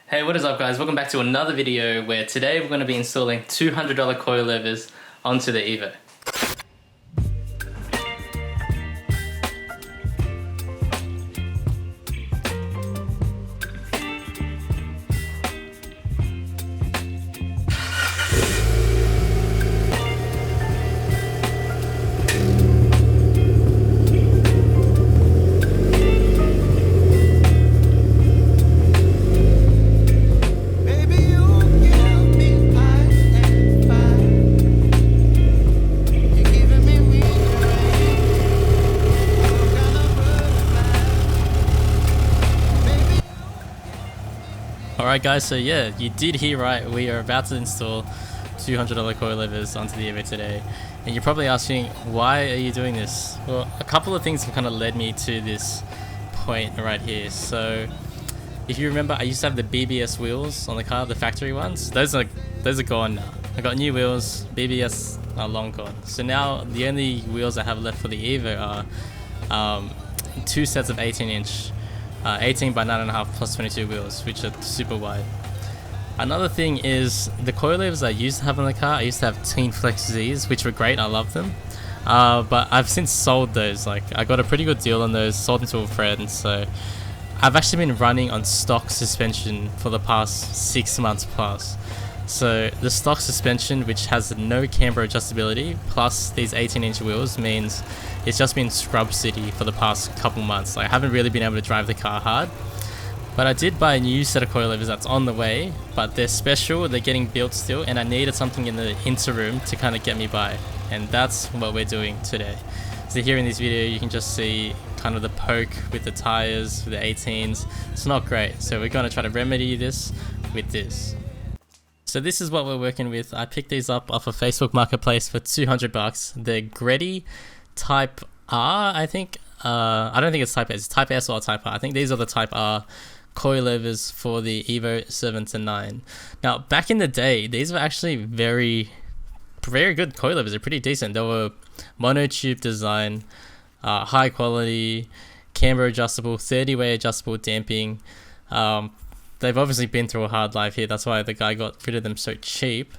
Hey, what is up guys? Welcome back to another video where today we're going to be installing $200 coilovers onto the Evo. Alright guys, so yeah, you did hear right, we are about to install $200 coilovers onto the Evo today. And you're probably asking, why are you doing this? Well, a couple of things have kind of led me to this point right here. So, if you remember, I used to have the BBS wheels on the car, the factory ones. Those are gone now. I got new wheels, BBS are long gone. So now, the only wheels I have left for the Evo are two sets of 18-inch 18 by 9.5 plus 22 wheels, which are super wide. Another thing is the coilovers I used to have on the car. I used to have Tein Flex Z's, which were great. I love them, but I've since sold those. Like, I got a pretty good deal on those, sold them to a friend. So I've actually been running on stock suspension for the past 6 months plus. So the stock suspension, which has no camber adjustability, plus these 18-inch wheels, means it's just been scrub city for the past couple months. Like, I haven't really been able to drive the car hard. But I did buy a new set of coilovers that's on the way, but they're special, they're getting built still, and I needed something in the interim to kind of get me by. And that's what we're doing today. So here in this video, you can just see kind of the poke with the tires, with the 18s. It's not great. So we're going to try to remedy this with this. So this is what we're working with. I picked these up off of Facebook Marketplace for $200. They're Greddy Type R, I think. I don't think it's Type S. It's Type S or Type R. I think these are the Type R coilovers for the Evo 7 to 9. Now, back in the day, these were actually very good coilovers. They're pretty decent. They were monotube design, high quality, camber adjustable, 30-way adjustable damping. They've obviously been through a hard life here. That's why the guy got rid of them so cheap.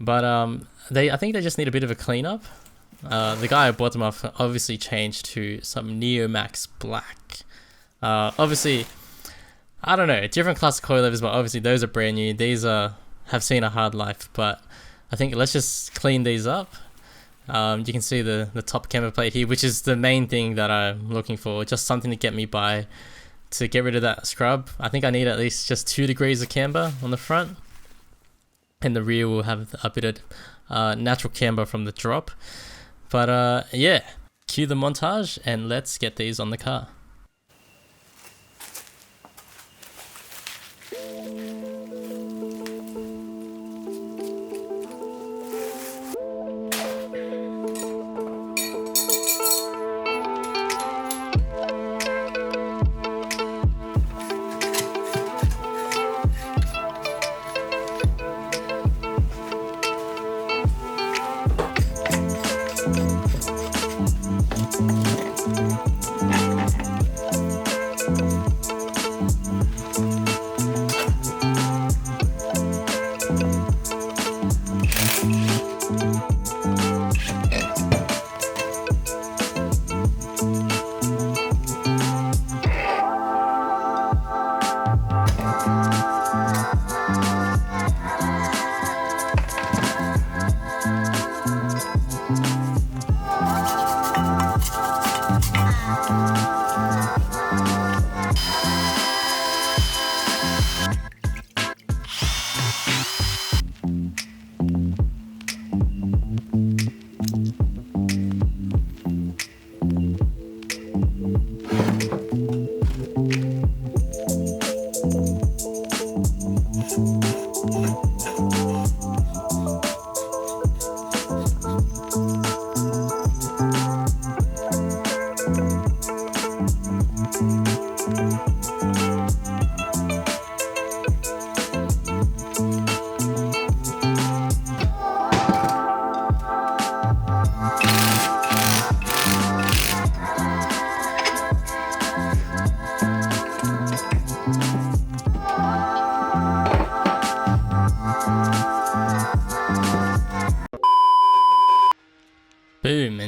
But I think they just need a bit of a cleanup. The guy who bought them off obviously changed to some Neo Max Black. Obviously, I don't know, different class of coilovers, but obviously those are brand new. These have seen a hard life, but I think let's just clean these up. You can see the top camber plate here, which is the main thing that I'm looking for. Just something to get me by, to get rid of that scrub. I think I need at least just 2 degrees of camber on the front, and the rear will have a bit of natural camber from the drop. But yeah, cue the montage and let's get these on the car.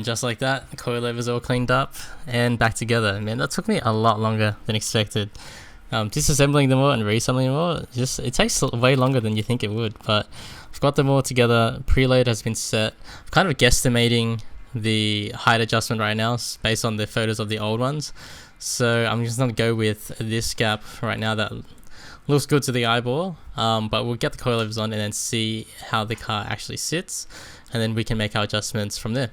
And just like that, the coilovers all cleaned up and back together. Man, that took me a lot longer than expected. Disassembling them all and reassembling them all, it takes way longer than you think it would, but I've got them all together. Preload has been set. I'm kind of guesstimating the height adjustment right now based on the photos of the old ones. So I'm just going to go with this gap right now that looks good to the eyeball, but we'll get the coilovers on and then see how the car actually sits, and then we can make our adjustments from there.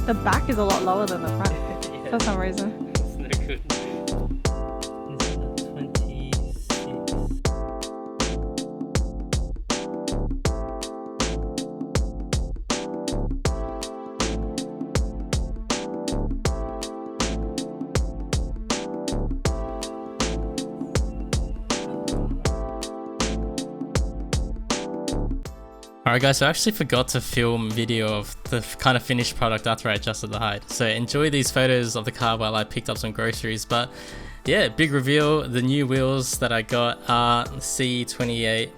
The back is a lot lower than the front yeah. For some reason. It's no good. Is it 26? Alright guys, so I actually forgot to film video of the kind of finished product after I adjusted the height. So enjoy these photos of the car while I picked up some groceries. But yeah, big reveal, the new wheels that I got are C28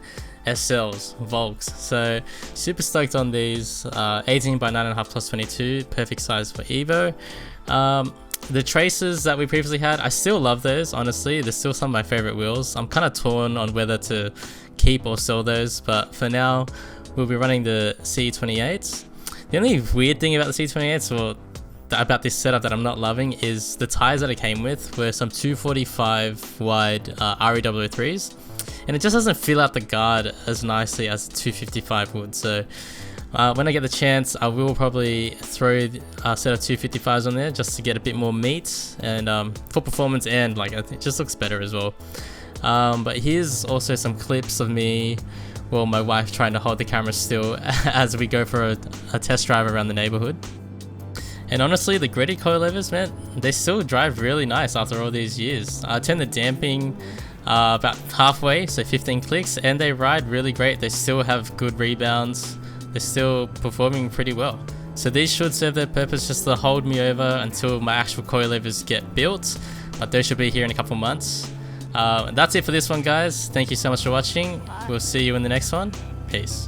SLs, Volks. So super stoked on these, 18 by 9.5 plus 22, perfect size for Evo. The traces that we previously had, I still love those, honestly. They're still some of my favorite wheels. I'm kind of torn on whether to keep or sell those, but for now, we'll be running the C28s. The only weird thing about the C28s, or about this setup that I'm not loving, is the tires that it came with were some 245 wide RE003s, and it just doesn't fill out the guard as nicely as 255 would. So when I get the chance, I will probably throw a set of 255s on there just to get a bit more meat and for performance, and like it just looks better as well. But here's also some clips of me, well, my wife trying to hold the camera still as we go for a test drive around the neighborhood. And honestly, the Greddy coilovers, man, they still drive really nice after all these years. I turned the damping about halfway, so 15 clicks, and they ride really great. They still have good rebounds. They're still performing pretty well. So these should serve their purpose just to hold me over until my actual coilovers get built, but they should be here in a couple months. That's it for this one, guys. Thank you so much for watching. We'll see you in the next one. Peace.